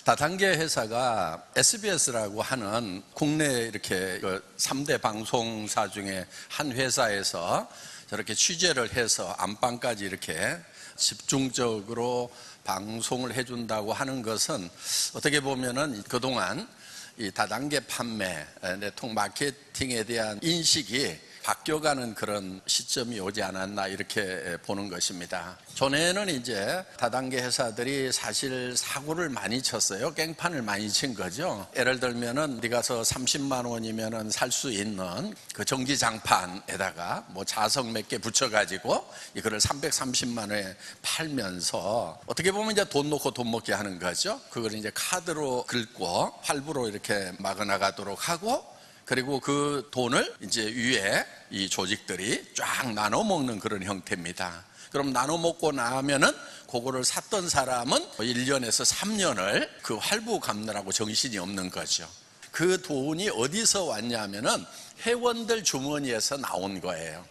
다단계 회사가 SBS라고 하는 국내 이렇게 3대 방송사 중에 한 회사에서 저렇게 취재를 해서 안방까지 이렇게 집중적으로 방송을 해준다고 하는 것은 어떻게 보면은 그동안 이 다단계 판매, 네트워크 마케팅에 대한 인식이 바뀌어가는 그런 시점이 오지 않았나 이렇게 보는 것입니다. 전에는 이제 다단계 회사들이 사실 사고를 많이 쳤어요. 깽판을 많이 친 거죠. 예를 들면은 어디 가서 30만 원이면은 살 수 있는 그 전기장판에다가 뭐 자석 몇 개 붙여가지고 이거를 330만 원에 팔면서 어떻게 보면 이제 돈 놓고 돈 먹게 하는 거죠. 그걸 이제 카드로 긁고 할부로 이렇게 막아나가도록 하고, 그리고 그 돈을 이제 위에 이 조직들이 쫙 나눠 먹는 그런 형태입니다. 그럼 나눠 먹고 나면은 그거를 샀던 사람은 1년에서 3년을 그 할부 갚느라고 정신이 없는 거죠. 그 돈이 어디서 왔냐면은 회원들 주머니에서 나온 거예요.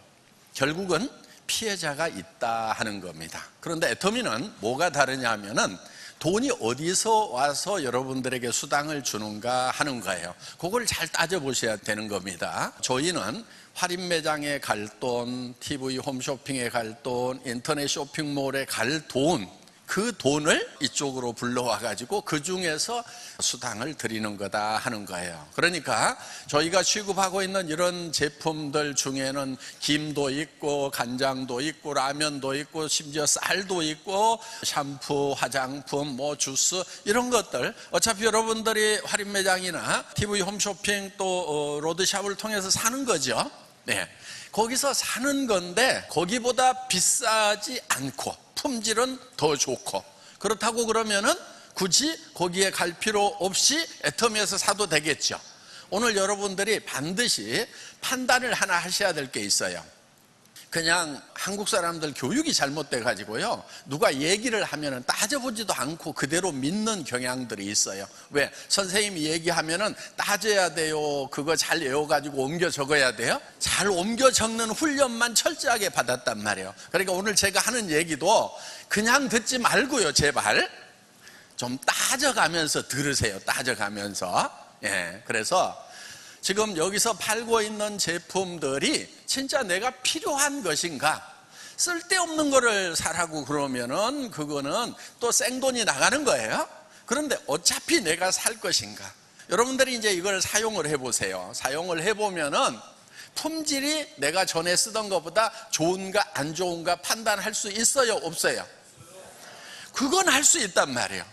결국은 피해자가 있다 하는 겁니다. 그런데 애터미는 뭐가 다르냐면은 돈이 어디서 와서 여러분들에게 수당을 주는가 하는 거예요. 그걸 잘 따져보셔야 되는 겁니다. 저희는 할인 매장에 갈 돈, TV 홈쇼핑에 갈 돈, 인터넷 쇼핑몰에 갈 돈, 그 돈을 이쪽으로 불러와가지고 그 중에서 수당을 드리는 거다 하는 거예요. 그러니까 저희가 취급하고 있는 이런 제품들 중에는 김도 있고 간장도 있고 라면도 있고 심지어 쌀도 있고 샴푸, 화장품, 뭐 주스 이런 것들 어차피 여러분들이 할인 매장이나 TV 홈쇼핑 또 로드샵을 통해서 사는 거죠. 네, 거기서 사는 건데 거기보다 비싸지 않고 품질은 더 좋고, 그렇다고 그러면은 굳이 거기에 갈 필요 없이 애터미에서 사도 되겠죠. 오늘 여러분들이 반드시 판단을 하나 하셔야 될 게 있어요. 그냥 한국 사람들 교육이 잘못돼 가지고요, 누가 얘기를 하면은 따져보지도 않고 그대로 믿는 경향들이 있어요. 왜? 선생님이 얘기하면은 따져야 돼요. 그거 잘 외워가지고 옮겨 적어야 돼요. 잘 옮겨 적는 훈련만 철저하게 받았단 말이에요. 그러니까 오늘 제가 하는 얘기도 그냥 듣지 말고요, 제발 좀 따져가면서 들으세요. 따져가면서. 예, 그래서 지금 여기서 팔고 있는 제품들이 진짜 내가 필요한 것인가? 쓸데없는 거를 사라고 그러면은 그거는 또 생돈이 나가는 거예요. 그런데 어차피 내가 살 것인가? 여러분들이 이제 이걸 사용을 해보세요. 사용을 해보면은 품질이 내가 전에 쓰던 것보다 좋은가 안 좋은가 판단할 수 있어요, 없어요? 그건 할 수 있단 말이에요.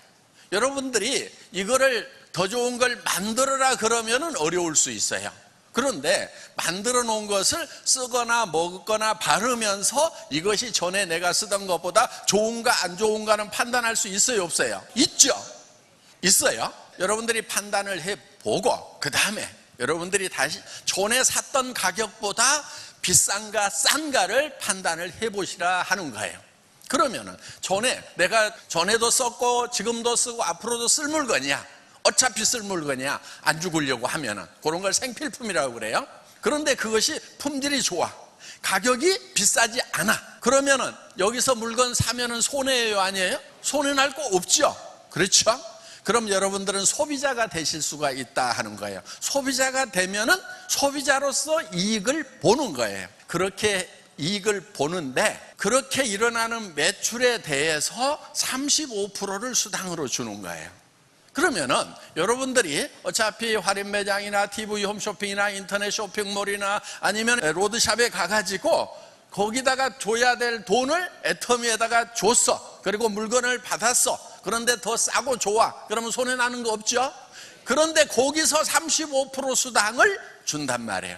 여러분들이 이거를 더 좋은 걸 만들어라 그러면은 어려울 수 있어요. 그런데 만들어 놓은 것을 쓰거나 먹거나 바르면서 이것이 전에 내가 쓰던 것보다 좋은가 안 좋은가는 판단할 수 있어요, 없어요? 있죠. 있어요. 여러분들이 판단을 해보고 그 다음에 여러분들이 다시 전에 샀던 가격보다 비싼가 싼가를 판단을 해보시라 하는 거예요. 그러면은 내가 전에도 썼고 지금도 쓰고 앞으로도 쓸 물건이야, 어차피 쓸 물건이야, 안 죽으려고 하면은 그런 걸 생필품이라고 그래요. 그런데 그것이 품질이 좋아, 가격이 비싸지 않아, 그러면은 여기서 물건 사면은 손해예요, 아니에요? 손해 날 거 없죠. 그렇죠? 그럼 여러분들은 소비자가 되실 수가 있다 하는 거예요. 소비자가 되면은 소비자로서 이익을 보는 거예요. 그렇게 이익을 보는데 그렇게 일어나는 매출에 대해서 35%를 수당으로 주는 거예요. 그러면은 여러분들이 어차피 할인 매장이나 TV 홈쇼핑이나 인터넷 쇼핑몰이나 아니면 로드샵에 가가지고 거기다가 줘야 될 돈을 애터미에다가 줬어. 그리고 물건을 받았어. 그런데 더 싸고 좋아. 그러면 손해 나는 거 없죠? 그런데 거기서 35% 수당을 준단 말이에요.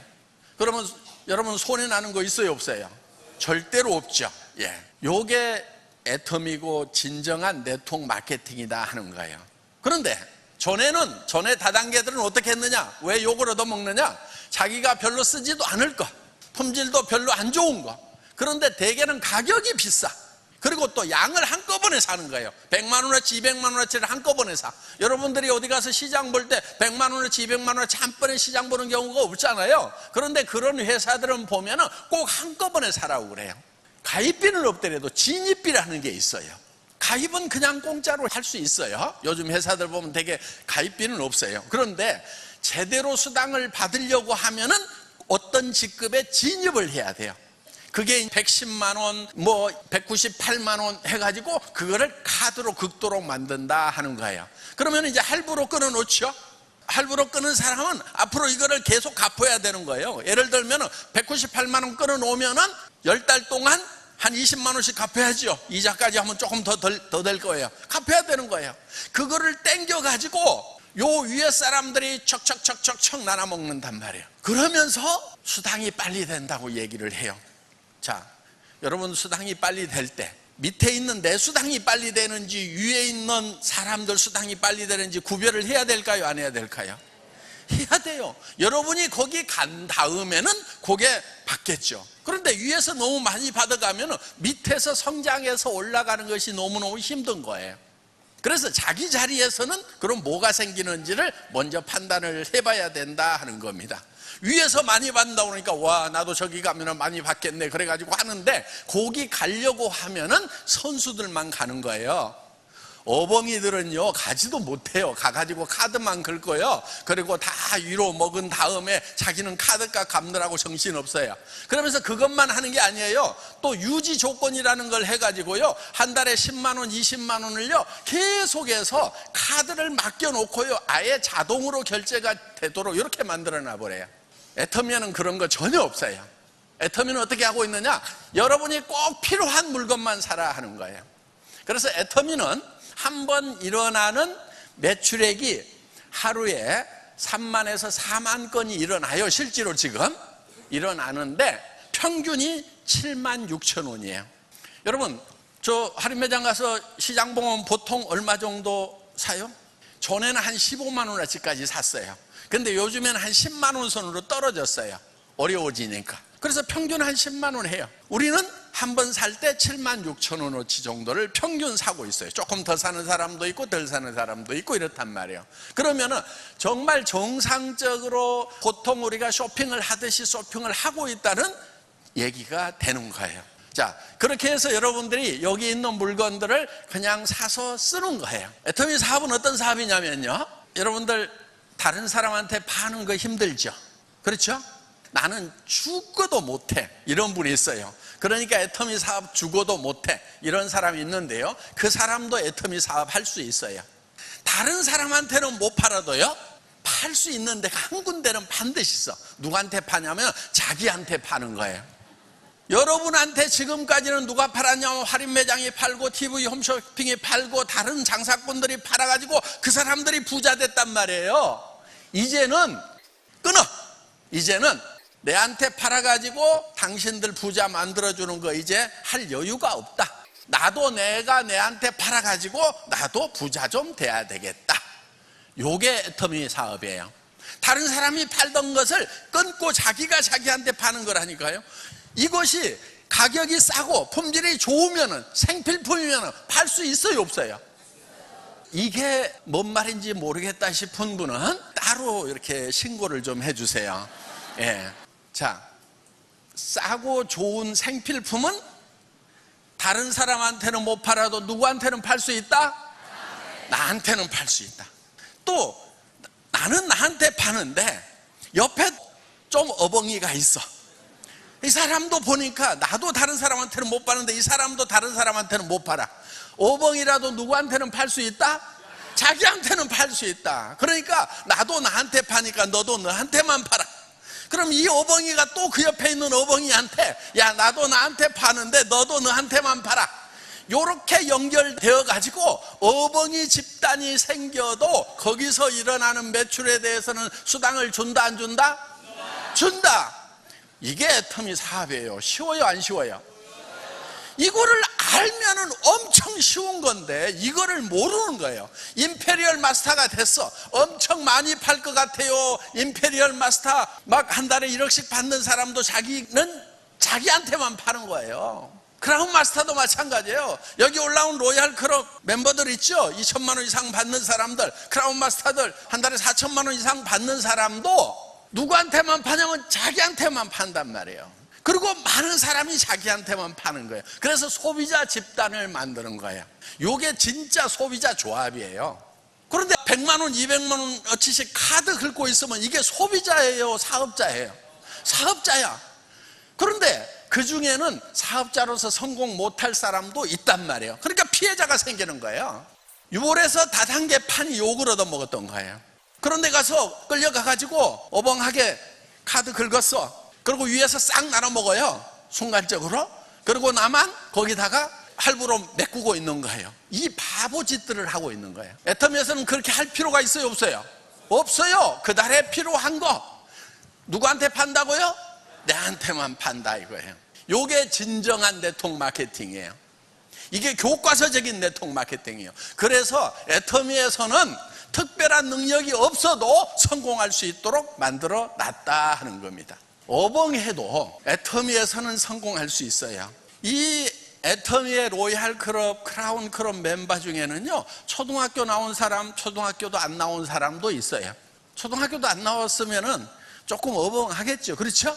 그러면 여러분 손해 나는 거 있어요, 없어요? 절대로 없죠. 예, 요게 애터미고 진정한 네트워크 마케팅이다 하는 거예요. 그런데 전에 다단계들은 어떻게 했느냐? 왜 욕을 얻어먹느냐? 자기가 별로 쓰지도 않을 거, 품질도 별로 안 좋은 거, 그런데 대개는 가격이 비싸. 그리고 또 양을 한꺼번에 사는 거예요. 100만 원어치 200만 원어치를 한꺼번에 사. 여러분들이 어디 가서 시장 볼 때 100만 원어치 200만 원어치 한 번에 시장 보는 경우가 없잖아요. 그런데 그런 회사들은 보면은 꼭 한꺼번에 사라고 그래요. 가입비는 없더라도 진입비라는 게 있어요. 가입은 그냥 공짜로 할 수 있어요. 요즘 회사들 보면 되게 가입비는 없어요. 그런데 제대로 수당을 받으려고 하면은 어떤 직급에 진입을 해야 돼요. 그게 110만 원, 198만 원 해가지고 그거를 카드로 극도로 만든다 하는 거예요. 그러면 이제 할부로 끊어놓죠. 할부로 끊은 사람은 앞으로 이거를 계속 갚아야 되는 거예요. 예를 들면 198만 원 끊어놓으면은 10달 동안 한 20만 원씩 갚아야죠. 이자까지 하면 조금 더 될 거예요. 갚아야 되는 거예요. 그거를 땡겨가지고 요 위에 사람들이 척척척척척 나눠 먹는단 말이에요. 그러면서 수당이 빨리 된다고 얘기를 해요. 자, 여러분 수당이 빨리 될 때 밑에 있는 내 수당이 빨리 되는지 위에 있는 사람들 수당이 빨리 되는지 구별을 해야 될까요? 안 해야 될까요? 해야 돼요. 여러분이 거기 간 다음에는 그게 받겠죠. 그런데 위에서 너무 많이 받아가면 밑에서 성장해서 올라가는 것이 너무너무 힘든 거예요. 그래서 자기 자리에서는 그럼 뭐가 생기는지를 먼저 판단을 해봐야 된다 하는 겁니다. 위에서 많이 받는다 그러니까 와 나도 저기 가면 많이 받겠네 그래가지고 하는데 거기 가려고 하면은 선수들만 가는 거예요. 어벙이들은요 가지도 못해요. 가가지고 카드만 긁고요. 그리고 다 위로 먹은 다음에 자기는 카드값 갚느라고 정신없어요. 그러면서 그것만 하는 게 아니에요. 또 유지 조건이라는 걸 해가지고요 한 달에 10만 원 20만 원을요 계속해서 카드를 맡겨놓고요 아예 자동으로 결제가 되도록 이렇게 만들어 놔버려요. 애터미는 그런 거 전혀 없어요. 애터미는 어떻게 하고 있느냐, 여러분이 꼭 필요한 물건만 사라 하는 거예요. 그래서 애터미는 한번 일어나는 매출액이 하루에 3만에서 4만 건이 일어나요. 실제로 지금 일어나는데 평균이 7만 6천 원이에요. 여러분 저 할인매장 가서 시장 보면 보통 얼마 정도 사요? 전에는 한 15만 원어치까지 샀어요. 근데 요즘에는 한 10만 원 선으로 떨어졌어요. 어려워지니까. 그래서 평균 한 10만 원 해요. 우리는 한 번 살 때 7만 6천 원어치 정도를 평균 사고 있어요. 조금 더 사는 사람도 있고 덜 사는 사람도 있고 이렇단 말이에요. 그러면은 정말 정상적으로 보통 우리가 쇼핑을 하듯이 쇼핑을 하고 있다는 얘기가 되는 거예요. 자, 그렇게 해서 여러분들이 여기 있는 물건들을 그냥 사서 쓰는 거예요. 애터미 사업은 어떤 사업이냐면요, 여러분들 다른 사람한테 파는 거 힘들죠? 그렇죠? 나는 죽어도 못해 이런 분이 있어요. 그러니까 애터미 사업 죽어도 못해 이런 사람이 있는데요, 그 사람도 애터미 사업 할 수 있어요. 다른 사람한테는 못 팔아도요 팔 수 있는 데가 한 군데는 반드시 있어. 누구한테 파냐면 자기한테 파는 거예요. 여러분한테 지금까지는 누가 팔았냐면 할인매장이 팔고 TV 홈쇼핑이 팔고 다른 장사꾼들이 팔아가지고 그 사람들이 부자 됐단 말이에요. 이제는 끊어. 이제는 내한테 팔아가지고 당신들 부자 만들어주는 거 이제 할 여유가 없다. 나도 내가 내한테 팔아가지고 나도 부자 좀 돼야 되겠다. 요게 애터미 사업이에요. 다른 사람이 팔던 것을 끊고 자기가 자기한테 파는 거라니까요. 이것이 가격이 싸고 품질이 좋으면, 생필품이면 팔 수 있어요, 없어요? 이게 뭔 말인지 모르겠다 싶은 분은 따로 이렇게 신고를 좀 해주세요. 예. 자, 싸고 좋은 생필품은 다른 사람한테는 못 팔아도 누구한테는 팔 수 있다? 나한테는 팔 수 있다. 또 나는 나한테 파는데 옆에 좀 어벙이가 있어. 이 사람도 보니까 나도 다른 사람한테는 못 파는데 이 사람도 다른 사람한테는 못 팔아. 어벙이라도 누구한테는 팔 수 있다? 자기한테는 팔 수 있다. 그러니까 나도 나한테 파니까 너도 너한테만 팔아. 그럼 이 어벙이가 또 그 옆에 있는 어벙이한테 야 나도 나한테 파는데 너도 너한테만 팔아. 요렇게 연결되어 가지고 어벙이 집단이 생겨도 거기서 일어나는 매출에 대해서는 수당을 준다 안 준다? 준다. 이게 애터미 사업이에요. 쉬워요 안 쉬워요? 이거를 알면은 엄청 쉬운 건데 이거를 모르는 거예요. 임페리얼 마스터가 됐어. 엄청 많이 팔 것 같아요. 임페리얼 마스터 막 한 달에 1억씩 받는 사람도 자기는 자기한테만 파는 거예요. 크라운 마스터도 마찬가지예요. 여기 올라온 로얄 클럽 멤버들 있죠? 2천만 원 이상 받는 사람들, 크라운 마스터들 한 달에 4천만 원 이상 받는 사람도 누구한테만 파냐면 자기한테만 판단 말이에요. 그리고 많은 사람이 자기한테만 파는 거예요. 그래서 소비자 집단을 만드는 거예요. 이게 진짜 소비자 조합이에요. 그런데 100만 원, 200만 원어치씩 카드 긁고 있으면 이게 소비자예요, 사업자예요? 사업자야. 그런데 그 중에는 사업자로서 성공 못할 사람도 있단 말이에요. 그러니까 피해자가 생기는 거예요. 6월에서 다단계 판이 욕을 얻어먹었던 거예요. 그런데 가서 끌려가가지고 어벙하게 카드 긁었어. 그리고 위에서 싹 나눠 먹어요, 순간적으로. 그리고 나만 거기다가 할부로 메꾸고 있는 거예요. 이 바보 짓들을 하고 있는 거예요. 애터미에서는 그렇게 할 필요가 있어요, 없어요? 없어요. 그달에 필요한 거 누구한테 판다고요? 내한테만 판다 이거예요. 이게 진정한 네트워크 마케팅이에요. 이게 교과서적인 네트워크 마케팅이에요. 그래서 애터미에서는 특별한 능력이 없어도 성공할 수 있도록 만들어 놨다 하는 겁니다. 어벙해도 애터미에서는 성공할 수 있어요. 이 애터미의 로얄 클럽, 크라운 클럽 멤버 중에는요, 초등학교 나온 사람, 초등학교도 안 나온 사람도 있어요. 초등학교도 안 나왔으면은 조금 어벙하겠죠, 그렇죠?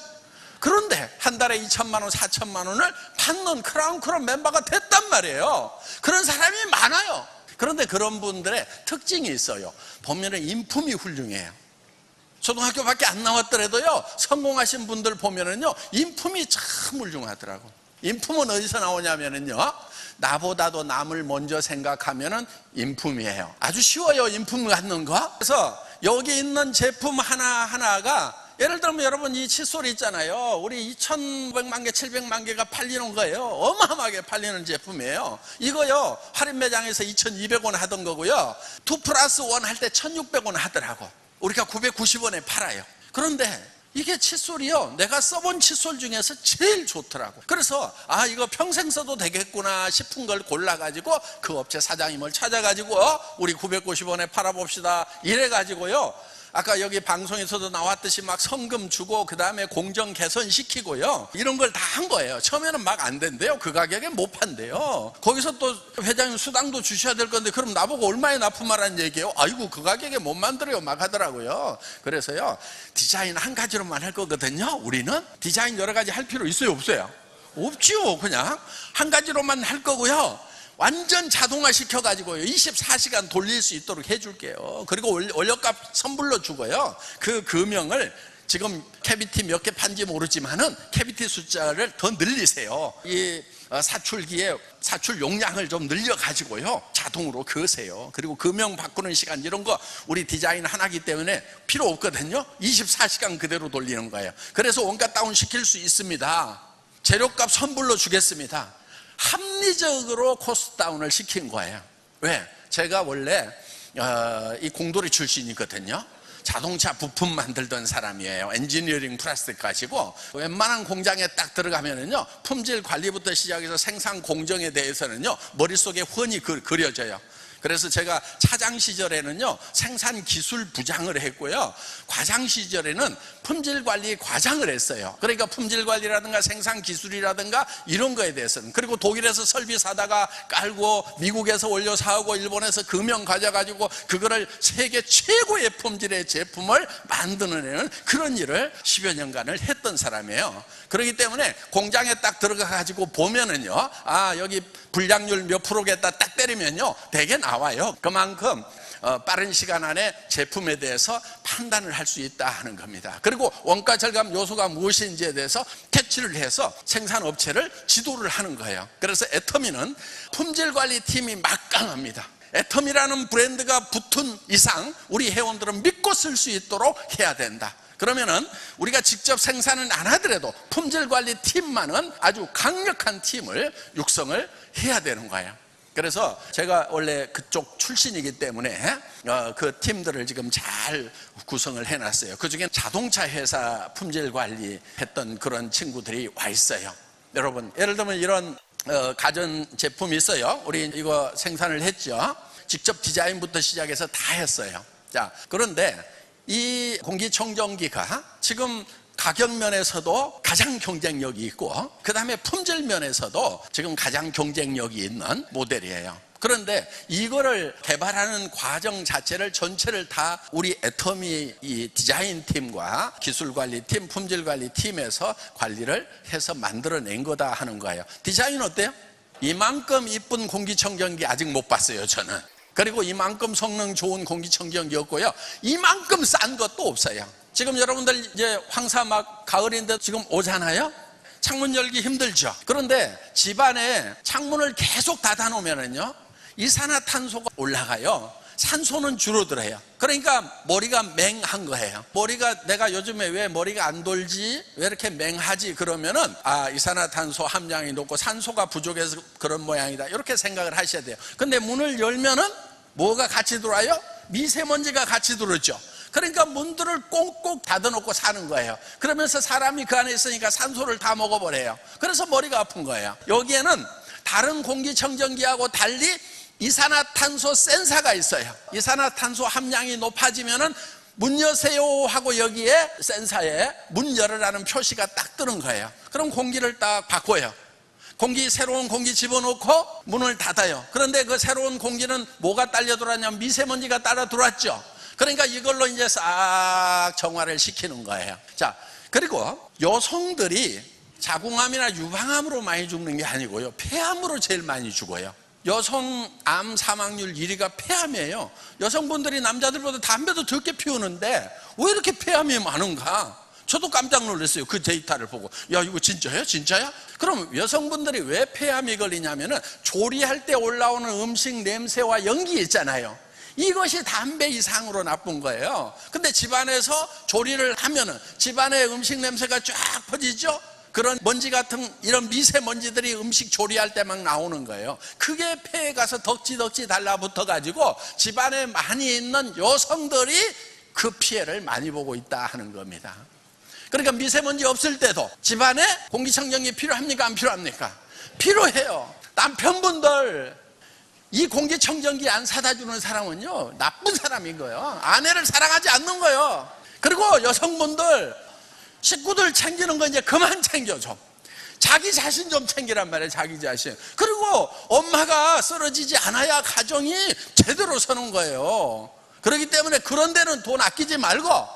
그런데 한 달에 2천만 원, 4천만 원을 받는 크라운 클럽 멤버가 됐단 말이에요. 그런 사람이 많아요. 그런데 그런 분들의 특징이 있어요. 보면은 인품이 훌륭해요. 초등학교밖에 안 나왔더라도요, 성공하신 분들 보면은요, 인품이 참 훌륭하더라고. 인품은 어디서 나오냐면은요, 나보다도 남을 먼저 생각하면은 인품이에요. 아주 쉬워요, 인품 갖는 거. 그래서 여기 있는 제품 하나하나가, 예를 들면 여러분 이 칫솔 있잖아요. 우리 2,500만 개, 700만 개가 팔리는 거예요. 어마어마하게 팔리는 제품이에요. 이거요, 할인 매장에서 2,200원 하던 거고요, 2+1 할 때 1,600원 하더라고. 우리가 990원에 팔아요. 그런데 이게 칫솔이요, 내가 써본 칫솔 중에서 제일 좋더라고. 그래서 이거 평생 써도 되겠구나 싶은 걸 골라가지고 그 업체 사장님을 찾아가지고 우리 990원에 팔아봅시다 이래가지고요, 아까 여기 방송에서도 나왔듯이 막 성금 주고 그 다음에 공정 개선시키고요, 이런 걸 다 한 거예요. 처음에는 막 안 된대요. 그 가격에 못 판대요. 거기서 또 회장님 수당도 주셔야 될 건데 그럼 나보고 얼마에 납품하라는 얘기예요? 아이고, 그 가격에 못 만들어요 막 하더라고요. 그래서요, 디자인 한 가지로만 할 거거든요. 우리는 디자인 여러 가지 할 필요 있어요, 없어요? 없죠. 그냥 한 가지로만 할 거고요, 완전 자동화 시켜가지고요, 24시간 돌릴 수 있도록 해줄게요. 그리고 원료값 선불로 주고요, 그 금형을 지금 캐비티 몇 개 판지 모르지만은 캐비티 숫자를 더 늘리세요. 이 사출기에 사출 용량을 좀 늘려가지고요, 자동으로 그으세요. 그리고 금형 바꾸는 시간 이런 거 우리 디자인 하나기 때문에 필요 없거든요. 24시간 그대로 돌리는 거예요. 그래서 원가 다운 시킬 수 있습니다. 재료값 선불로 주겠습니다. 합리적으로 코스트 다운을 시킨 거예요. 왜? 제가 원래 이 공돌이 출신이거든요. 자동차 부품 만들던 사람이에요. 엔지니어링 플라스틱 가지고 웬만한 공장에 딱 들어가면은요, 품질 관리부터 시작해서 생산 공정에 대해서는요, 머릿속에 훤히 그려져요. 그래서 제가 차장 시절에는요, 생산 기술 부장을 했고요, 과장 시절에는 품질 관리 과장을 했어요. 그러니까 품질 관리라든가 생산 기술이라든가 이런 거에 대해서는, 그리고 독일에서 설비 사다가 깔고 미국에서 원료 사오고 일본에서 금형 가져가지고 그거를 세계 최고의 품질의 제품을 만드는 그런 일을 10여 년간을 했던 사람이에요. 그렇기 때문에 공장에 딱 들어가 가지고 보면은요, 여기 불량률 몇 프로겠다 딱 때리면요, 되게 나와요. 그만큼 빠른 시간 안에 제품에 대해서 판단을 할 수 있다 하는 겁니다. 그리고 원가 절감 요소가 무엇인지에 대해서 캐치를 해서 생산업체를 지도를 하는 거예요. 그래서 애터미는 품질관리팀이 막강합니다. 애터미라는 브랜드가 붙은 이상 우리 회원들은 믿고 쓸 수 있도록 해야 된다. 그러면은 우리가 직접 생산은 안 하더라도 품질관리팀만은 아주 강력한 팀을 육성을 해야 되는 거예요. 그래서 제가 원래 그쪽 출신이기 때문에 그 팀들을 지금 잘 구성을 해놨어요. 그 중에 자동차 회사 품질 관리 했던 그런 친구들이 와 있어요. 여러분, 예를 들면 이런 가전 제품이 있어요. 우리 이거 생산을 했죠. 직접 디자인부터 시작해서 다 했어요. 자, 그런데 이 공기청정기가 지금 가격 면에서도 가장 경쟁력이 있고, 그 다음에 품질 면에서도 지금 가장 경쟁력이 있는 모델이에요. 그런데 이거를 개발하는 과정 자체를 전체를 다 우리 애터미 이 디자인 팀과 기술관리팀, 품질관리팀에서 관리를 해서 만들어낸 거다 하는 거예요. 디자인 어때요? 이만큼 이쁜 공기청정기 아직 못 봤어요, 저는. 그리고 이만큼 성능 좋은 공기청정기였고요, 이만큼 싼 것도 없어요. 지금 여러분들 이제 황사 막 가을인데 지금 오잖아요. 창문 열기 힘들죠. 그런데 집안에 창문을 계속 닫아 놓으면은요, 이산화탄소가 올라가요. 산소는 줄어들어요. 그러니까 머리가 맹한 거예요. 머리가 내가 요즘에 왜 머리가 안 돌지? 왜 이렇게 맹하지? 그러면은 이산화탄소 함량이 높고 산소가 부족해서 그런 모양이다, 이렇게 생각을 하셔야 돼요. 근데 문을 열면은 뭐가 같이 들어와요? 미세먼지가 같이 들어오죠. 그러니까 문들을 꽁꽁 닫아놓고 사는 거예요. 그러면서 사람이 그 안에 있으니까 산소를 다 먹어버려요. 그래서 머리가 아픈 거예요. 여기에는 다른 공기청정기하고 달리 이산화탄소 센서가 있어요. 이산화탄소 함량이 높아지면은 문 여세요 하고 여기에 센서에 문 열으라는 표시가 딱 뜨는 거예요. 그럼 공기를 딱 바꿔요. 새로운 공기 집어넣고 문을 닫아요. 그런데 그 새로운 공기는 뭐가 딸려 들어왔냐면 미세먼지가 따라 들어왔죠. 그러니까 이걸로 이제 싹 정화를 시키는 거예요. 자, 그리고 여성들이 자궁암이나 유방암으로 많이 죽는 게 아니고요, 폐암으로 제일 많이 죽어요. 여성 암 사망률 1위가 폐암이에요. 여성분들이 남자들보다 담배도 적게 피우는데 왜 이렇게 폐암이 많은가? 저도 깜짝 놀랐어요. 그 데이터를 보고. 야, 이거 진짜야? 진짜야? 그럼 여성분들이 왜 폐암이 걸리냐면은 조리할 때 올라오는 음식 냄새와 연기 있잖아요. 이것이 담배 이상으로 나쁜 거예요. 근데 집안에서 조리를 하면은 집안에 음식 냄새가 쫙 퍼지죠? 그런 먼지 같은 이런 미세먼지들이 음식 조리할 때 막 나오는 거예요. 그게 폐에 가서 덕지덕지 달라붙어 가지고 집안에 많이 있는 여성들이 그 피해를 많이 보고 있다 하는 겁니다. 그러니까 미세먼지 없을 때도 집안에 공기청정기 필요합니까? 안 필요합니까? 필요해요. 남편분들 이 공기청정기 안 사다 주는 사람은요, 나쁜 사람인 거예요. 아내를 사랑하지 않는 거예요. 그리고 여성분들 식구들 챙기는 거 이제 그만 챙겨줘. 자기 자신 좀 챙기란 말이에요. 자기 자신. 그리고 엄마가 쓰러지지 않아야 가정이 제대로 서는 거예요. 그렇기 때문에 그런 데는 돈 아끼지 말고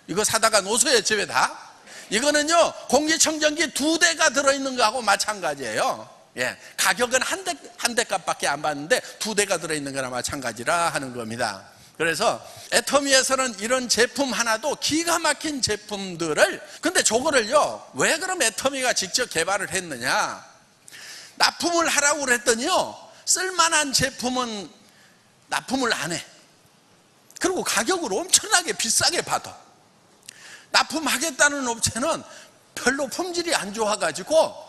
이거 사다가 놓으세요, 집에다. 이거는요, 공기청정기 2대가 들어있는 거하고 마찬가지예요. 예, 가격은 한 대 값밖에 안 받는데 2대가 들어있는 거나 마찬가지라 하는 겁니다. 그래서 애터미에서는 이런 제품 하나도 기가 막힌 제품들을, 근데 저거를요, 왜 그럼 애터미가 직접 개발을 했느냐? 납품을 하라고 그랬더니요, 쓸만한 제품은 납품을 안 해. 그리고 가격을 엄청나게 비싸게 받아. 납품하겠다는 업체는 별로 품질이 안 좋아가지고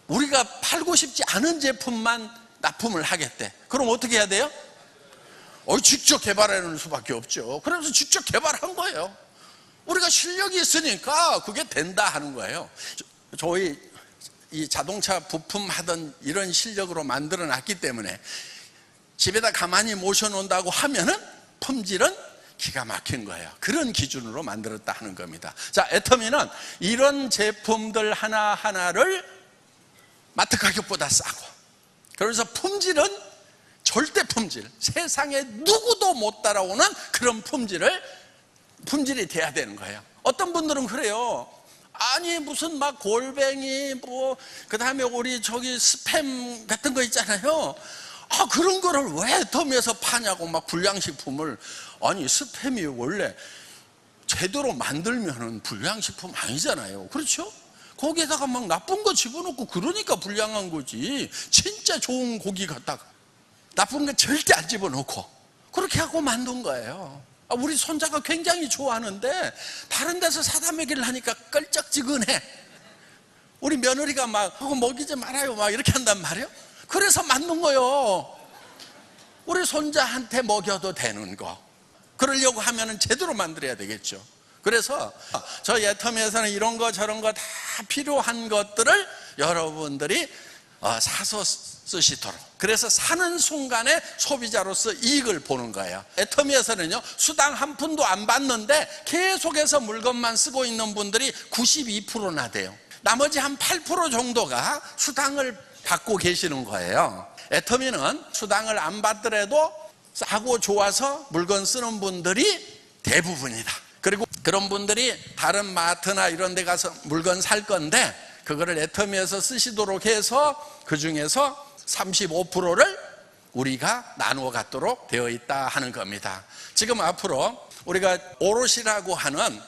우리가 팔고 싶지 않은 제품만 납품을 하겠대. 그럼 어떻게 해야 돼요? 직접 개발하는 수밖에 없죠. 그래서 직접 개발한 거예요. 우리가 실력이 있으니까 그게 된다 하는 거예요. 저희 이 자동차 부품 하던 이런 실력으로 만들어 놨기 때문에 집에다 가만히 모셔놓는다고 하면은 품질은 기가 막힌 거예요. 그런 기준으로 만들었다 하는 겁니다. 자, 애터미는 이런 제품들 하나하나를 마트 가격보다 싸고, 그래서 품질은 절대 품질, 세상에 누구도 못 따라오는 그런 품질이 돼야 되는 거예요. 어떤 분들은 그래요. 아니 무슨 막 골뱅이 그 다음에 우리 저기 스팸 같은 거 있잖아요. 그런 거를 왜 애터미에서 파냐고 막 불량식품을. 아니 스팸이 원래 제대로 만들면은 불량식품 아니잖아요. 그렇죠? 거기에다가 막 나쁜 거 집어넣고 그러니까 불량한 거지. 진짜 좋은 고기 갖다가 나쁜 거 절대 안 집어넣고 그렇게 하고 만든 거예요. 우리 손자가 굉장히 좋아하는데 다른 데서 사다 먹이를 하니까 껄쩍지근해. 우리 며느리가 막 그거 먹이지 말아요 막 이렇게 한단 말이에요. 그래서 만든 거예요. 우리 손자한테 먹여도 되는 거. 그러려고 하면은 제대로 만들어야 되겠죠. 그래서 저희 애터미에서는 이런 거 저런 거 다 필요한 것들을 여러분들이 사서 쓰시도록, 그래서 사는 순간에 소비자로서 이익을 보는 거예요. 애터미에서는요, 수당 한 푼도 안 받는데 계속해서 물건만 쓰고 있는 분들이 92%나 돼요. 나머지 한 8% 정도가 수당을 받고 계시는 거예요. 애터미는 수당을 안 받더라도 싸고 좋아서 물건 쓰는 분들이 대부분이다. 그리고 그런 분들이 다른 마트나 이런 데 가서 물건 살 건데 그거를 애터미에서 쓰시도록 해서 그 중에서 35%를 우리가 나누어 갖도록 되어 있다 하는 겁니다. 지금 앞으로 우리가 오롯이라고 하는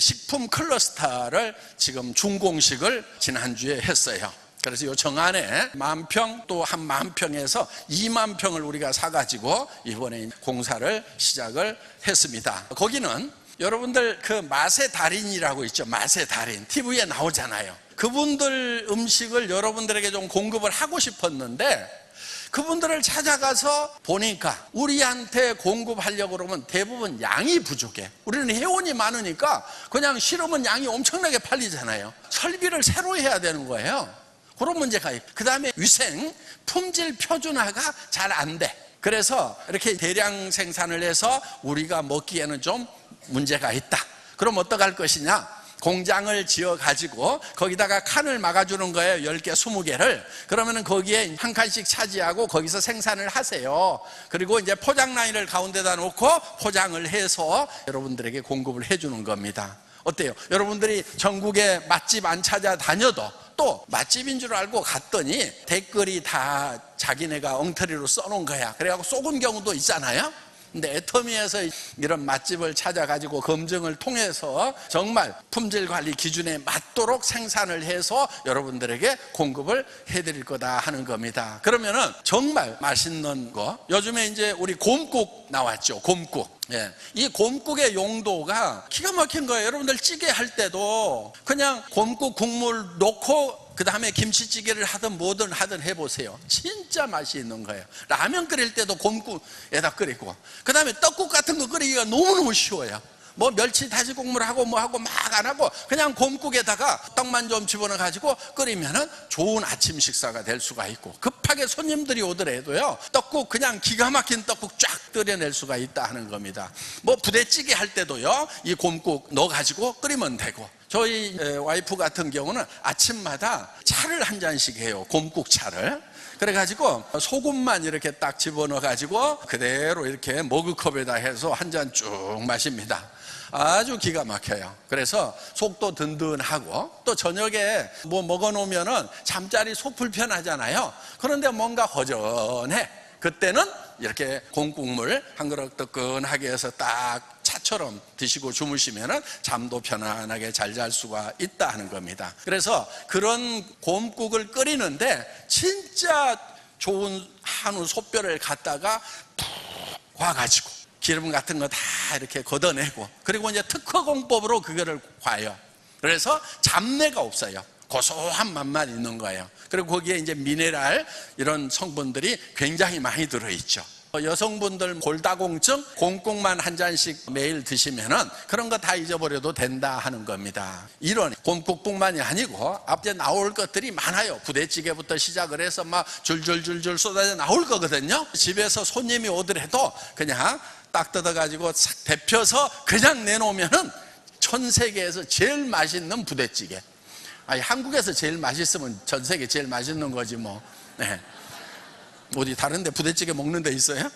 식품 클러스터를 지금 준공식을 지난주에 했어요. 그래서 요 정안에 10,000평 또 한 10,000평에서 20,000평을 우리가 사가지고 이번에 공사를 시작을 했습니다. 거기는 여러분들 그 맛의 달인이라고 있죠. 맛의 달인 TV에 나오잖아요. 그분들 음식을 여러분들에게 좀 공급을 하고 싶었는데 그분들을 찾아가서 보니까 우리한테 공급하려고 그러면 대부분 양이 부족해. 우리는 회원이 많으니까 그냥 실으면 양이 엄청나게 팔리잖아요. 설비를 새로 해야 되는 거예요. 그런 문제가 있고, 그 다음에 위생, 품질 표준화가 잘 안 돼. 그래서 이렇게 대량 생산을 해서 우리가 먹기에는 좀 문제가 있다. 그럼 어떡할 것이냐? 공장을 지어 가지고 거기다가 칸을 막아주는 거예요. 10개, 20개를. 그러면은 거기에 한 칸씩 차지하고 거기서 생산을 하세요. 그리고 이제 포장 라인을 가운데다 놓고 포장을 해서 여러분들에게 공급을 해주는 겁니다. 어때요? 여러분들이 전국에 맛집 안 찾아다녀도 또 맛집인 줄 알고 갔더니 댓글이 다 자기네가 엉터리로 써놓은 거야. 그래갖고 쏘은 경우도 있잖아요. 근데 애터미에서 이런 맛집을 찾아가지고 검증을 통해서 정말 품질 관리 기준에 맞도록 생산을 해서 여러분들에게 공급을 해드릴 거다 하는 겁니다. 그러면은 정말 맛있는 거, 요즘에 이제 우리 곰국 나왔죠. 곰국. 예. 이 곰국의 용도가 기가 막힌 거예요. 여러분들 찌개 할 때도 그냥 곰국 국물 넣고 그 다음에 김치찌개를 하든 뭐든 하든 해보세요. 진짜 맛이 있는 거예요. 라면 끓일 때도 곰국에다 끓이고, 그 다음에 떡국 같은 거 끓이기가 너무너무 쉬워요. 뭐 멸치 다시 국물하고 뭐하고 막 안 하고 그냥 곰국에다가 떡만 좀 집어넣어 가지고 끓이면은 좋은 아침 식사가 될 수가 있고, 급하게 손님들이 오더라도요 떡국 그냥 기가 막힌 떡국 쫙 끓여낼 수가 있다 하는 겁니다. 뭐 부대찌개 할 때도요 이 곰국 넣어 가지고 끓이면 되고, 저희 와이프 같은 경우는 아침마다 차를 한 잔씩 해요. 곰국 차를. 그래가지고 소금만 이렇게 딱 집어넣어가지고 그대로 이렇게 머그컵에다 해서 한 잔 쭉 마십니다. 아주 기가 막혀요. 그래서 속도 든든하고, 또 저녁에 뭐 먹어놓으면은 잠자리 속 불편하잖아요. 그런데 뭔가 허전해. 그때는 이렇게 곰국물 한 그릇 뜨끈하게 해서 딱 차처럼 드시고 주무시면은 잠도 편안하게 잘 잘 수가 있다 하는 겁니다. 그래서 그런 곰국을 끓이는데 진짜 좋은 한우 솥뼈를 갖다가 푹 과가지고 기름 같은 거 다 이렇게 걷어내고, 그리고 이제 특허공법으로 그거를 과요. 그래서 잡내가 없어요. 고소한 맛만 있는 거예요. 그리고 거기에 이제 미네랄 이런 성분들이 굉장히 많이 들어있죠. 여성분들 골다공증 곰국만 한 잔씩 매일 드시면은 그런 거 다 잊어버려도 된다 하는 겁니다. 이런 곰국뿐만이 아니고 앞에 나올 것들이 많아요. 부대찌개부터 시작을 해서 막 줄줄줄줄 쏟아져 나올 거거든요. 집에서 손님이 오더라도 그냥 딱 뜯어가지고 싹 데펴서 그냥 내놓으면은 전 세계에서 제일 맛있는 부대찌개. 아니, 한국에서 제일 맛있으면 전 세계 제일 맛있는 거지 뭐. 네. 어디 다른 데 부대찌개 먹는 데 있어요?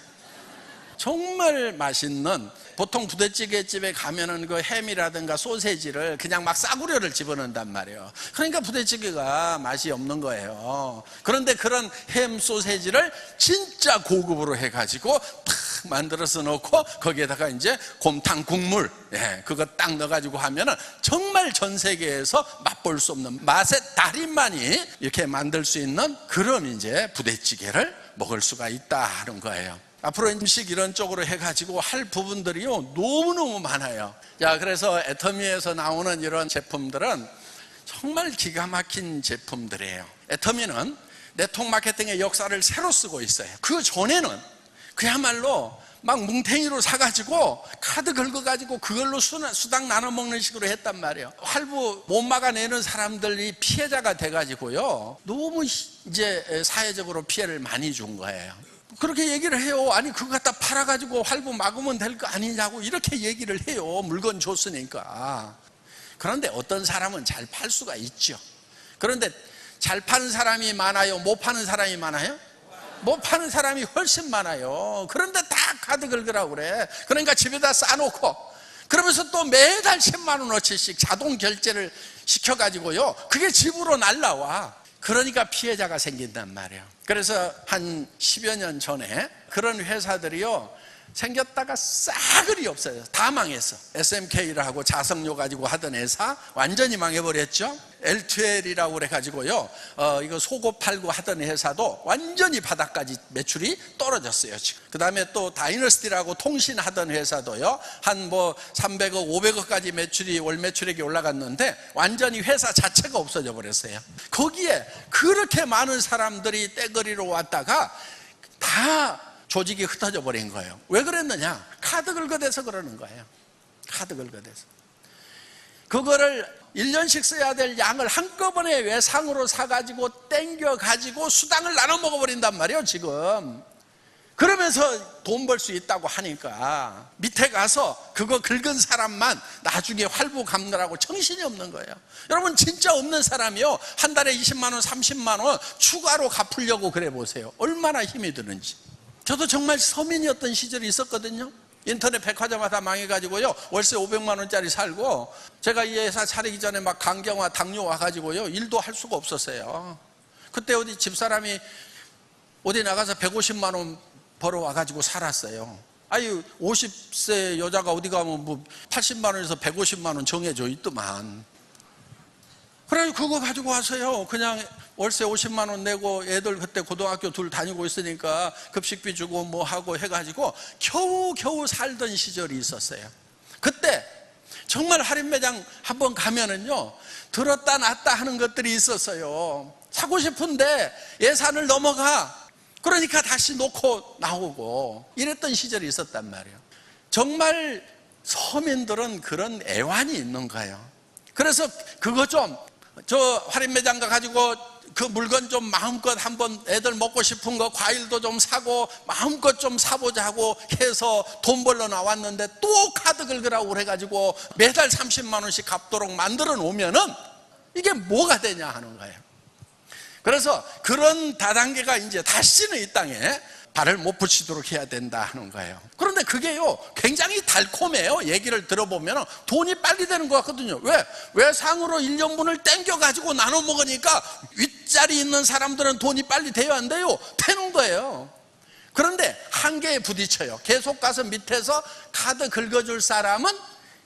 정말 맛있는, 보통 부대찌개 집에 가면은 그 햄이라든가 소세지를 그냥 막 싸구려를 집어넣는단 말이에요. 그러니까 부대찌개가 맛이 없는 거예요. 그런데 그런 햄 소세지를 진짜 고급으로 해가지고 탁 만들어서 넣고 거기에다가 이제 곰탕 국물, 그거 딱 넣어가지고 하면은 정말 전 세계에서 맛볼 수 없는 맛의 달인만이 이렇게 만들 수 있는 그런 이제 부대찌개를 먹을 수가 있다 하는 거예요. 앞으로 음식 이런 쪽으로 해가지고 할 부분들이요 너무너무 많아요. 자, 그래서 애터미에서 나오는 이런 제품들은 정말 기가 막힌 제품들이에요. 애터미는 네트워크 마케팅의 역사를 새로 쓰고 있어요. 그 전에는 그야말로 막 뭉탱이로 사가지고 카드 긁어가지고 그걸로 수당 나눠 먹는 식으로 했단 말이에요. 할부 못 막아내는 사람들이 피해자가 돼가지고요 너무 이제 사회적으로 피해를 많이 준 거예요. 그렇게 얘기를 해요. 아니 그거 갖다 팔아가지고 할부 막으면 될 거 아니냐고 이렇게 얘기를 해요. 물건 줬으니까. 그런데 어떤 사람은 잘 팔 수가 있죠. 그런데 잘 파는 사람이 많아요? 못 파는 사람이 많아요? 못 파는 사람이 훨씬 많아요. 그런데 다 카드 긁으라고 그래. 그러니까 집에다 싸놓고, 그러면서 또 매달 10만 원어치씩 자동 결제를 시켜가지고요, 그게 집으로 날라와. 그러니까 피해자가 생긴단 말이에요. 그래서 한 10여 년 전에 그런 회사들이요, 생겼다가 싸그리 없어요. 다 망했어. SMK라고 자석료 가지고 하던 회사 완전히 망해버렸죠. L2L이라고 그래가지고요, 이거 속옷 팔고 하던 회사도 완전히 바닥까지 매출이 떨어졌어요 지금. 그 다음에 또 다이너스티라고 통신하던 회사도요, 한 뭐 300억 500억까지 매출이, 월 매출액이 올라갔는데 완전히 회사 자체가 없어져 버렸어요. 거기에 그렇게 많은 사람들이 떼거리로 왔다가 다 조직이 흩어져 버린 거예요. 왜 그랬느냐? 카드 긁어대서 그러는 거예요. 카드 긁어대서. 그거를 1년씩 써야 될 양을 한꺼번에 외상으로 사가지고 땡겨가지고 수당을 나눠 먹어버린단 말이에요 지금. 그러면서 돈 벌 수 있다고 하니까 밑에 가서 그거 긁은 사람만 나중에 활부 갚느라고 정신이 없는 거예요. 여러분, 진짜 없는 사람이요, 한 달에 20만 원 30만 원 추가로 갚으려고 그래 보세요. 얼마나 힘이 드는지. 저도 정말 서민이었던 시절이 있었거든요. 인터넷 백화점마다 망해가지고요, 월세 500만 원짜리 살고, 제가 이 회사 차리기 전에 막 간경화 당뇨 와가지고요, 일도 할 수가 없었어요. 그때 어디 집사람이 어디 나가서 150만 원 벌어와가지고 살았어요. 아유, 50세 여자가 어디 가면 뭐 80만 원에서 150만 원 정해져 있더만. 그래, 그거 가지고 와서요, 그냥 월세 50만 원 내고, 애들 그때 고등학교 둘 다니고 있으니까 급식비 주고 뭐 하고 해가지고 겨우 살던 시절이 있었어요. 그때 정말 할인 매장 한번 가면은요, 들었다 놨다 하는 것들이 있었어요. 사고 싶은데 예산을 넘어가. 그러니까 다시 놓고 나오고 이랬던 시절이 있었단 말이에요. 정말 서민들은 그런 애환이 있는 거예요. 그래서 그거 좀, 저 할인 매장 가가지고 그 물건 좀 마음껏 한번, 애들 먹고 싶은 거 과일도 좀 사고 마음껏 좀 사보자고 해서 돈 벌러 나왔는데 또 카드 긁으라고 그래가지고 매달 30만 원씩 갚도록 만들어 놓으면은 이게 뭐가 되냐 하는 거예요. 그래서 그런 다단계가 이제 다시는 이 땅에 발을 못 붙이도록 해야 된다 하는 거예요. 그런데 그게요, 굉장히 달콤해요. 얘기를 들어보면 돈이 빨리 되는 것 같거든요. 왜 상으로 1년분을 땡겨가지고 나눠 먹으니까 윗자리 있는 사람들은 돈이 빨리 돼야 안 돼요? 되는 거예요. 그런데 한계에 부딪혀요. 계속 가서 밑에서 카드 긁어줄 사람은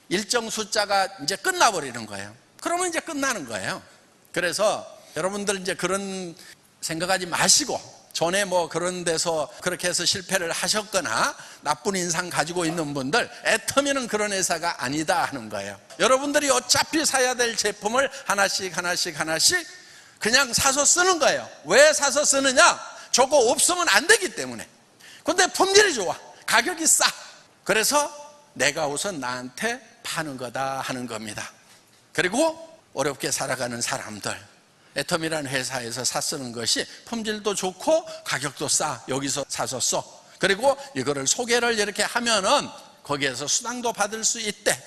일정 숫자가 이제 끝나버리는 거예요. 그러면 이제 끝나는 거예요. 그래서 여러분들 이제 그런 생각하지 마시고, 전에 뭐 그런 데서 그렇게 해서 실패를 하셨거나 나쁜 인상 가지고 있는 분들, 애터미는 그런 회사가 아니다 하는 거예요. 여러분들이 어차피 사야 될 제품을 하나씩 그냥 사서 쓰는 거예요. 왜 사서 쓰느냐? 저거 없으면 안 되기 때문에. 근데 품질이 좋아, 가격이 싸. 그래서 내가 우선 나한테 파는 거다 하는 겁니다. 그리고 어렵게 살아가는 사람들, 애터미라는 회사에서 사 쓰는 것이 품질도 좋고 가격도 싸. 여기서 사서 써. 그리고 이거를 소개를 이렇게 하면은 거기에서 수당도 받을 수 있대.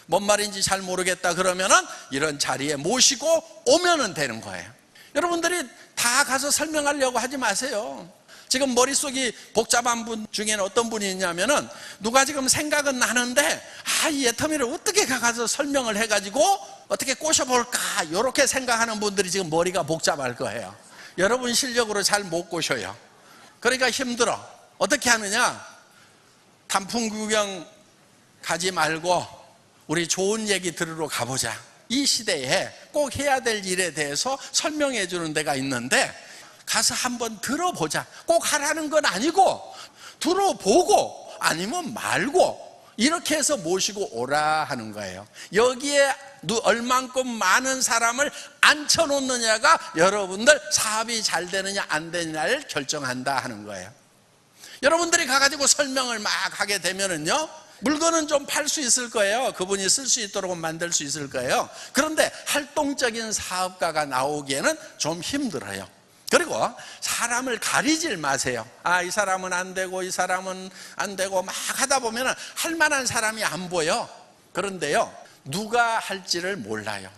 뭔 말인지 잘 모르겠다 그러면은 이런 자리에 모시고 오면은 되는 거예요. 여러분들이 다 가서 설명하려고 하지 마세요. 지금 머릿속이 복잡한 분 중에는 어떤 분이 있냐면은, 누가 지금 생각은 나는데 이 애터미를 어떻게 가서 설명을 해가지고 어떻게 꼬셔볼까, 이렇게 생각하는 분들이 지금 머리가 복잡할 거예요. 여러분 실력으로 잘 못 꼬셔요. 그러니까 힘들어. 어떻게 하느냐? 단풍 구경 가지 말고 우리 좋은 얘기 들으러 가보자. 이 시대에 꼭 해야 될 일에 대해서 설명해 주는 데가 있는데 가서 한번 들어보자. 꼭 하라는 건 아니고 들어보고 아니면 말고 이렇게 해서 모시고 오라 하는 거예요. 여기에 얼만큼 많은 사람을 앉혀놓느냐가 여러분들 사업이 잘 되느냐 안 되느냐를 결정한다 하는 거예요. 여러분들이 가가지고 설명을 막 하게 되면은요, 물건은 좀 팔 수 있을 거예요. 그분이 쓸 수 있도록 만들 수 있을 거예요. 그런데 활동적인 사업가가 나오기에는 좀 힘들어요. 그리고 사람을 가리질 마세요. 이 사람은 안 되고 이 사람은 안 되고 막 하다 보면 할 만한 사람이 안 보여. 그런데요, 누가 할지를 몰라요.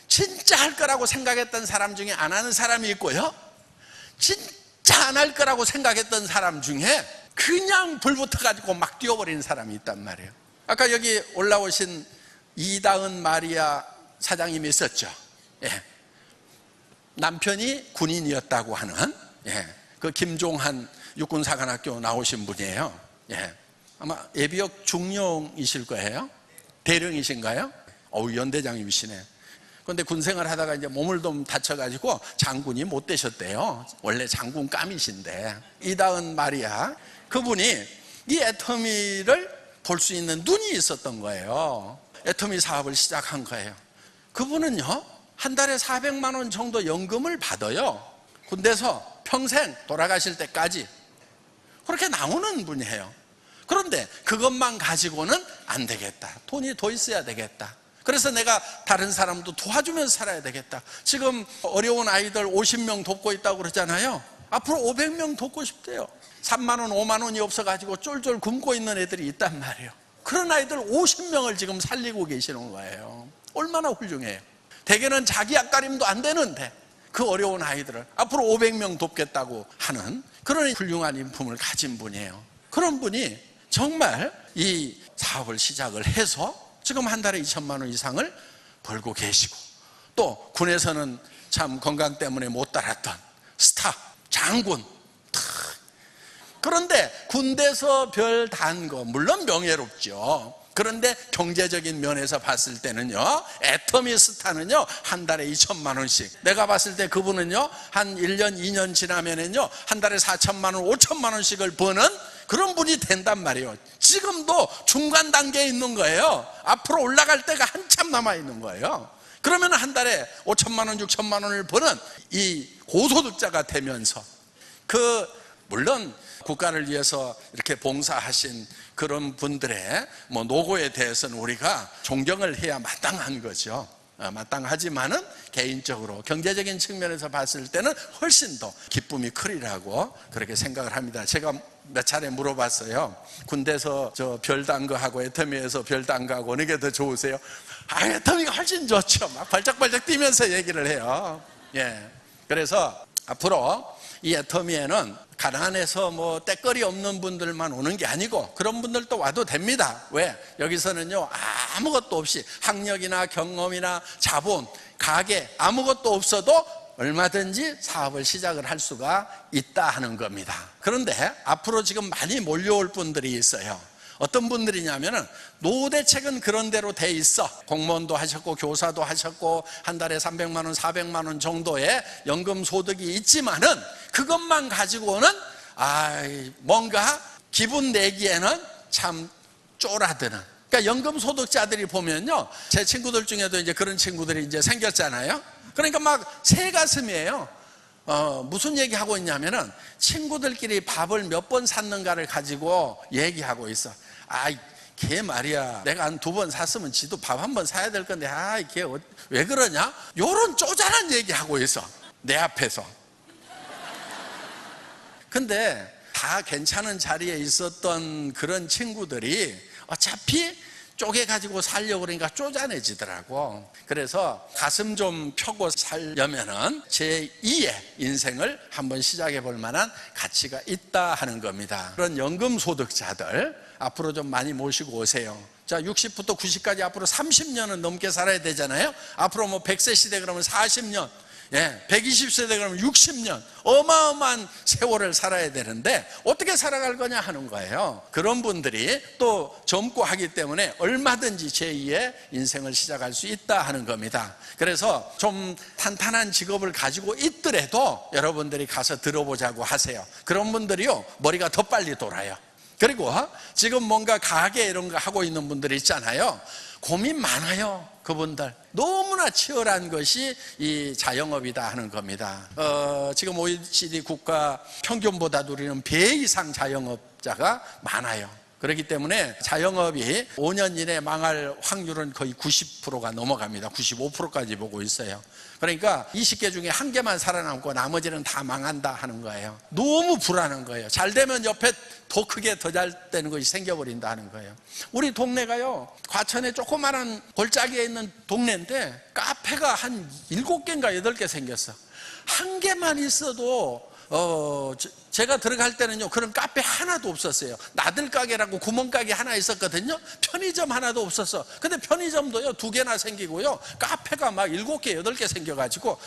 진짜 할 거라고 생각했던 사람 중에 안 하는 사람이 있고요, 진짜 살아날 거라고 생각했던 사람 중에 그냥 불붙어가지고 막 뛰어버리는 사람이 있단 말이에요. 아까 여기 올라오신 이다은 마리아 사장님이 있었죠. 예. 남편이 군인이었다고 하는, 예, 그 김종한 육군사관학교 나오신 분이에요. 예. 아마 예비역 중령이실 거예요. 대령이신가요? 연대장님이시네. 그런데 군생활 하다가 이제 몸을 좀 다쳐가지고 장군이 못 되셨대요. 원래 장군감이신데. 이다은 마리아, 그분이 이 애터미를 볼 수 있는 눈이 있었던 거예요. 애터미 사업을 시작한 거예요. 그분은요, 한 달에 400만 원 정도 연금을 받아요. 군대에서 평생 돌아가실 때까지 그렇게 나오는 분이에요. 그런데 그것만 가지고는 안 되겠다. 돈이 더 있어야 되겠다. 그래서 내가 다른 사람도 도와주면서 살아야 되겠다. 지금 어려운 아이들 50명 돕고 있다고 그러잖아요. 앞으로 500명 돕고 싶대요. 3만 원, 5만 원이 없어가지고 쫄쫄 굶고 있는 애들이 있단 말이에요. 그런 아이들 50명을 지금 살리고 계시는 거예요. 얼마나 훌륭해요. 대개는 자기 앞가림도 안 되는데 그 어려운 아이들을 앞으로 500명 돕겠다고 하는 그런 훌륭한 인품을 가진 분이에요. 그런 분이 정말 이 사업을 시작을 해서 지금 한 달에 2천만 원 이상을 벌고 계시고, 또 군에서는 참 건강 때문에 못 따랐던 스타, 장군. 그런데 군대에서 별 단 거 물론 명예롭죠. 그런데 경제적인 면에서 봤을 때는요, 애터미 스타는요 한 달에 2천만 원씩, 내가 봤을 때 그분은요 한 1년 2년 지나면은요 한 달에 4천만 원 5천만 원씩을 버는 그런 분이 된단 말이에요. 지금도 중간 단계에 있는 거예요. 앞으로 올라갈 때가 한참 남아 있는 거예요. 그러면 한 달에 5천만 원 6천만 원을 버는 이 고소득자가 되면서, 물론 국가를 위해서 이렇게 봉사하신 그런 분들의 노고에 대해서는 우리가 존경을 해야 마땅한 거죠. 마땅하지만은 개인적으로 경제적인 측면에서 봤을 때는 훨씬 더 기쁨이 크리라고 그렇게 생각을 합니다. 제가 몇 차례 물어봤어요. 군대에서 저 별 단 거 하고 애터미에서 별 단 거 하고 어느 게 더 좋으세요? 애터미가 훨씬 좋죠. 막 발작발작 뛰면서 얘기를 해요. 예. 그래서 앞으로 이 애터미에는 가난해서 때거리 없는 분들만 오는 게 아니고 그런 분들도 와도 됩니다. 왜? 여기서는요 아무것도 없이 학력이나 경험이나 자본, 가게 아무것도 없어도 얼마든지 사업을 시작을 할 수가 있다 하는 겁니다. 그런데 앞으로 지금 많이 몰려올 분들이 있어요. 어떤 분들이냐면은 노후대책은 그런 대로 돼 있어. 공무원도 하셨고 교사도 하셨고 한 달에 300만 원 400만 원 정도의 연금 소득이 있지만은 그것만 가지고는 뭔가 기분 내기에는 참 쫄아드는, 그러니까 연금 소득자들이 보면요, 제 친구들 중에도 이제 그런 친구들이 이제 생겼잖아요. 그러니까 막 새가슴이에요. 무슨 얘기하고 있냐면은 친구들끼리 밥을 몇 번 샀는가를 가지고 얘기하고 있어. 걔 말이야, 내가 한 2번 샀으면 지도 밥 한 번 사야 될 건데 걔 왜 그러냐? 요런 쪼잔한 얘기하고 있어, 내 앞에서. 근데 다 괜찮은 자리에 있었던 그런 친구들이 어차피 쪼개가지고 살려고 그러니까 쪼잔해지더라고. 그래서 가슴 좀 펴고 살려면은 제2의 인생을 한번 시작해 볼 만한 가치가 있다 하는 겁니다. 그런 연금 소득자들 앞으로 좀 많이 모시고 오세요. 자, 60부터 90까지 앞으로 30년은 넘게 살아야 되잖아요. 앞으로 100세 시대 그러면 40년, 120세대 그러면 60년, 어마어마한 세월을 살아야 되는데 어떻게 살아갈 거냐 하는 거예요. 그런 분들이 또 젊고 하기 때문에 얼마든지 제2의 인생을 시작할 수 있다 하는 겁니다. 그래서 좀 탄탄한 직업을 가지고 있더라도 여러분들이 가서 들어보자고 하세요. 그런 분들이요, 머리가 더 빨리 돌아요. 그리고 지금 뭔가 가게 이런 거 하고 있는 분들이 있잖아요. 고민 많아요. 그분들 너무나 치열한 것이 이 자영업이다 하는 겁니다. 지금 OECD 국가 평균보다도 우리는 배 이상 자영업자가 많아요. 그렇기 때문에 자영업이 5년 이내 망할 확률은 거의 90%가 넘어갑니다. 95%까지 보고 있어요. 그러니까 20개 중에 1개만 살아남고 나머지는 다 망한다 하는 거예요. 너무 불안한 거예요. 잘 되면 옆에 더 크게 더 잘 되는 것이 생겨버린다 하는 거예요. 우리 동네가요, 과천에 조그마한 골짜기에 있는 동네인데 카페가 한 7개인가 8개 생겼어. 1개만 있어도 제가 들어갈 때는요, 그런 카페 하나도 없었어요. 나들 가게라고 구멍가게 하나 있었거든요. 편의점 하나도 없었어. 근데 편의점도요, 2개나 생기고요, 카페가 막 7개, 8개 생겨가지고,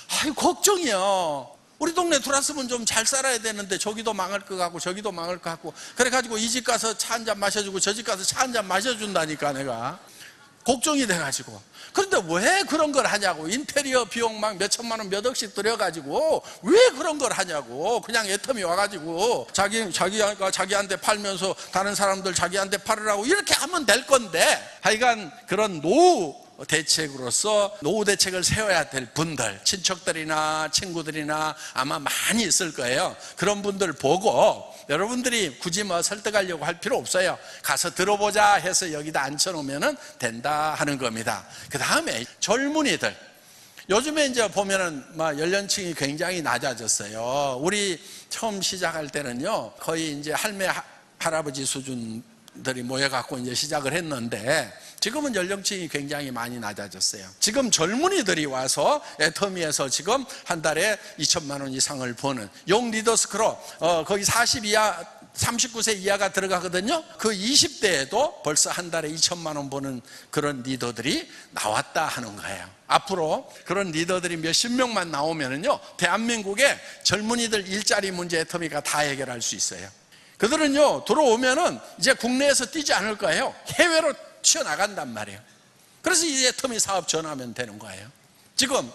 아유, 걱정이요. 우리 동네 들어왔으면 좀 잘 살아야 되는데, 저기도 망할 것 같고, 저기도 망할 것 같고, 그래가지고 이 집 가서 차 한 잔 마셔주고, 저 집 가서 차 한 잔 마셔준다니까, 내가. 걱정이 돼가지고. 그런데 왜 그런 걸 하냐고. 인테리어 비용 막 몇 천만 원, 몇 억씩 들여가지고 왜 그런 걸 하냐고. 그냥 애텀이 와가지고 자기가 자기한테 팔면서 다른 사람들 자기한테 팔으라고 이렇게 하면 될 건데, 하여간 그런 노후 대책으로서 노후 대책을 세워야 될 분들, 친척들이나 친구들이나 아마 많이 있을 거예요. 그런 분들 보고 여러분들이 굳이 뭐 설득하려고 할 필요 없어요. 가서 들어보자 해서 여기다 앉혀놓으면 된다 하는 겁니다. 그 다음에 젊은이들, 요즘에 이제 보면은 막 연령층이 굉장히 낮아졌어요. 우리 처음 시작할 때는요, 거의 이제 할매 할아버지 수준들이 모여갖고 이제 시작을 했는데, 지금은 연령층이 굉장히 많이 낮아졌어요. 지금 젊은이들이 와서 애터미에서 지금 한 달에 2천만 원 이상을 버는 용 리더스 크로, 거기 39세 이하가 들어가거든요. 그 20대에도 벌써 한 달에 2천만 원 버는 그런 리더들이 나왔다 하는 거예요. 앞으로 그런 리더들이 몇십 명만 나오면은요, 대한민국의 젊은이들 일자리 문제 애터미가 다 해결할 수 있어요. 그들은요, 들어오면은 이제 국내에서 뛰지 않을 거예요. 해외로 튀어나간단 말이에요. 그래서 이 애터미 사업 전하면 되는 거예요. 지금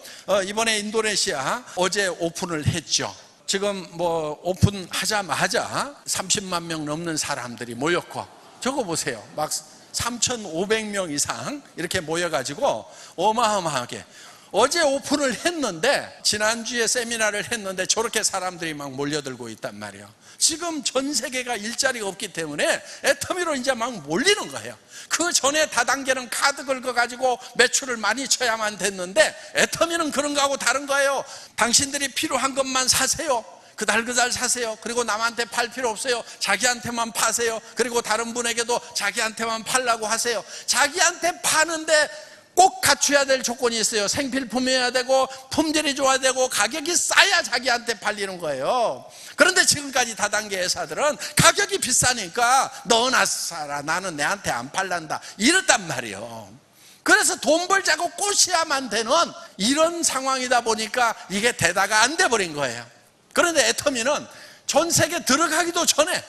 이번에 인도네시아 어제 오픈을 했죠. 지금 뭐 오픈하자마자 30만 명 넘는 사람들이 모였고, 저거 보세요. 막 3,500명 이상 이렇게 모여가지고 어마어마하게 어제 오픈을 했는데, 지난주에 세미나를 했는데 저렇게 사람들이 막 몰려들고 있단 말이에요. 지금 전 세계가 일자리가 없기 때문에 애터미로 이제 막 몰리는 거예요. 그 전에 다단계는 카드 긁어가지고 매출을 많이 쳐야만 됐는데, 애터미는 그런 거하고 다른 거예요. 당신들이 필요한 것만 사세요. 그달 사세요. 그리고 남한테 팔 필요 없어요. 자기한테만 파세요. 그리고 다른 분에게도 자기한테만 팔라고 하세요. 자기한테 파는데 꼭 갖춰야 될 조건이 있어요. 생필품이어야 되고, 품질이 좋아야 되고, 가격이 싸야 자기한테 팔리는 거예요. 그런데 지금까지 다단계 회사들은 가격이 비싸니까 너나 사라, 나는 내한테 안 팔란다, 이랬단 말이에요. 그래서 돈 벌자고 꼬셔야만 되는 이런 상황이다 보니까 이게 되다가 안 돼버린 거예요. 그런데 애터미는 전 세계 들어가기도 전에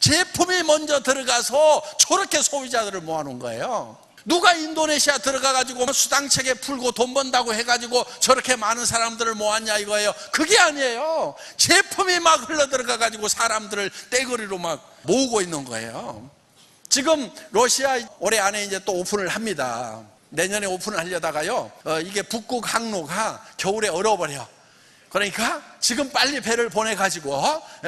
제품이 먼저 들어가서 저렇게 소비자들을 모아놓은 거예요. 누가 인도네시아 들어가가지고 수당체계 풀고 돈 번다고 해가지고 저렇게 많은 사람들을 모았냐 이거예요. 그게 아니에요. 제품이 막 흘러들어가가지고 사람들을 떼거리로 막 모으고 있는 거예요. 지금 러시아 올해 안에 이제 또 오픈을 합니다. 내년에 오픈을 하려다가요, 이게 북극 항로가 겨울에 얼어버려. 그러니까 지금 빨리 배를 보내가지고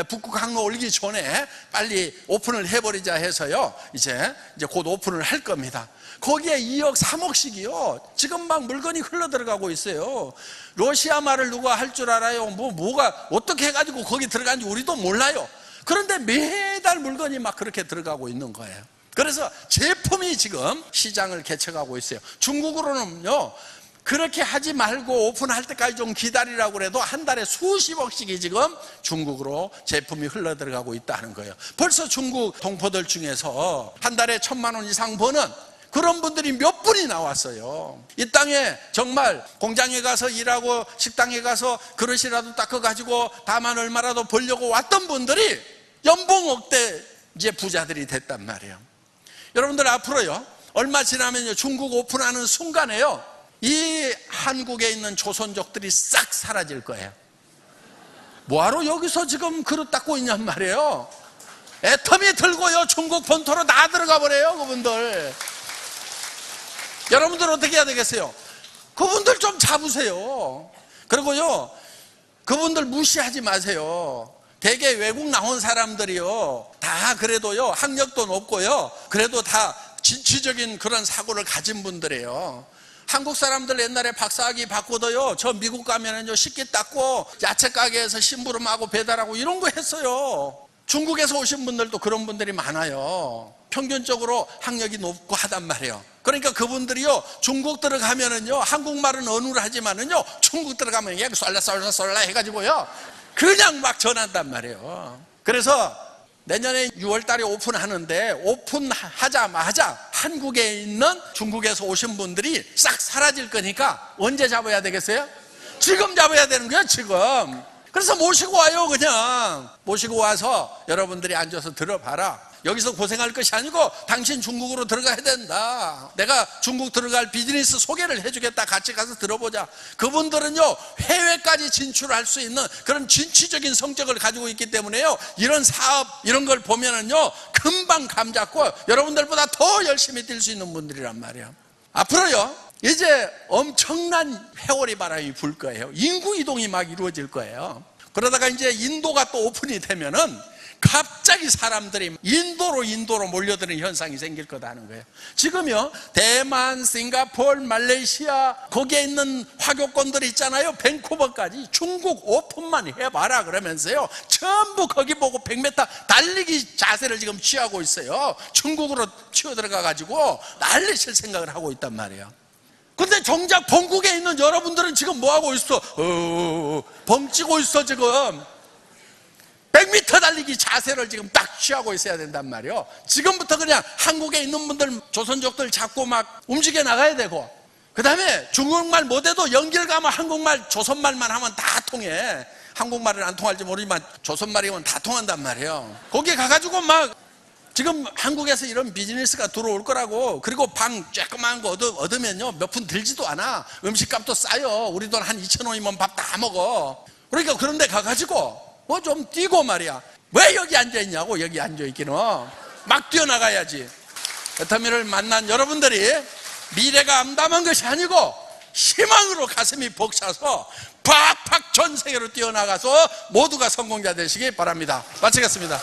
북극 항로 올기 전에 빨리 오픈을 해버리자 해서요, 이제 곧 오픈을 할 겁니다. 거기에 2억 3억씩이요 지금 막 물건이 흘러들어가고 있어요. 러시아 말을 누가 할 줄 알아요? 뭐가 어떻게 해가지고 거기 들어간지 우리도 몰라요. 그런데 매달 물건이 막 그렇게 들어가고 있는 거예요. 그래서 제품이 지금 시장을 개척하고 있어요. 중국으로는요, 그렇게 하지 말고 오픈할 때까지 좀 기다리라고 그래도 한 달에 수십억씩이 지금 중국으로 제품이 흘러들어가고 있다는 거예요. 벌써 중국 동포들 중에서 한 달에 1,000만 원 이상 버는 그런 분들이 몇 분이 나왔어요. 이 땅에 정말 공장에 가서 일하고 식당에 가서 그릇이라도 닦아가지고 다만 얼마라도 벌려고 왔던 분들이 연봉 억대 이제 부자들이 됐단 말이에요. 여러분들 앞으로요, 얼마 지나면요, 중국 오픈하는 순간에요, 이 한국에 있는 조선족들이 싹 사라질 거예요. 뭐하러 여기서 지금 그릇 닦고 있냔 말이에요. 애터미 들고요, 중국 본토로 다 들어가 버려요, 그분들. 여러분들 어떻게 해야 되겠어요? 그분들 좀 잡으세요. 그리고요, 그분들 무시하지 마세요. 대개 외국 나온 사람들이요, 다 그래도요, 학력도 높고요, 그래도 다 진취적인 그런 사고를 가진 분들이에요. 한국 사람들 옛날에 박사학위 받고도요, 저 미국 가면은요, 식기 닦고 야채 가게에서 심부름하고 배달하고 이런 거 했어요. 중국에서 오신 분들도 그런 분들이 많아요. 평균적으로 학력이 높고 하단 말이에요. 그러니까 그분들이요, 중국 들어가면은요, 한국말은 언어를 하지만은요, 중국 들어가면 얘 쏠라 해가지고요, 그냥 막 전한단 말이에요. 그래서 내년에 6월 달에 오픈하는데 오픈하자마자 한국에 있는 중국에서 오신 분들이 싹 사라질 거니까 언제 잡아야 되겠어요? 지금 잡아야 되는 거예요, 지금. 그래서 모시고 와요. 그냥 모시고 와서 여러분들이 앉아서 들어봐라. 여기서 고생할 것이 아니고 당신 중국으로 들어가야 된다. 내가 중국 들어갈 비즈니스 소개를 해주겠다. 같이 가서 들어보자. 그분들은요 해외까지 진출할 수 있는 그런 진취적인 성격을 가지고 있기 때문에요, 이런 사업 이런 걸 보면은요 금방 감 잡고 여러분들보다 더 열심히 뛸 수 있는 분들이란 말이야. 앞으로요 이제 엄청난 회오리 바람이 불 거예요. 인구 이동이 막 이루어질 거예요. 그러다가 이제 인도가 또 오픈이 되면은 갑자기 사람들이 인도로 몰려드는 현상이 생길 거다는 거예요. 지금요 대만, 싱가포르, 말레이시아 거기에 있는 화교권들 있잖아요. 밴쿠버까지 중국 오픈만 해봐라 그러면서요 전부 거기 보고 100m 달리기 자세를 지금 취하고 있어요. 중국으로 치어 들어가 가지고 난리칠 생각을 하고 있단 말이에요. 근데 정작 본국에 있는 여러분들은 지금 뭐하고 있어? 벙찌고 있어. 지금 100m 달리기 자세를 지금 딱 취하고 있어야 된단 말이에요. 지금부터 그냥 한국에 있는 분들 조선족들 잡고 막 움직여 나가야 되고, 그 다음에 중국말 못해도 연결 가면 한국말 조선말만 하면 다 통해. 한국말은 안 통할지 모르지만 조선말이면 다 통한단 말이에요. 거기 가가지고 막 지금 한국에서 이런 비즈니스가 들어올 거라고. 그리고 방 쬐끄만 거 얻으면요 몇 푼 들지도 않아. 음식값도 싸요. 우리 돈 한 2,000원이면 밥 다 먹어. 그러니까 그런 데 가가지고 뭐 좀 뛰고 말이야. 왜 여기 앉아있냐고. 여기 앉아있기는 막 뛰어나가야지. 베타민을 만난 여러분들이 미래가 암담한 것이 아니고 희망으로 가슴이 벅차서 팍팍 전 세계로 뛰어나가서 모두가 성공자 되시기 바랍니다. 마치겠습니다.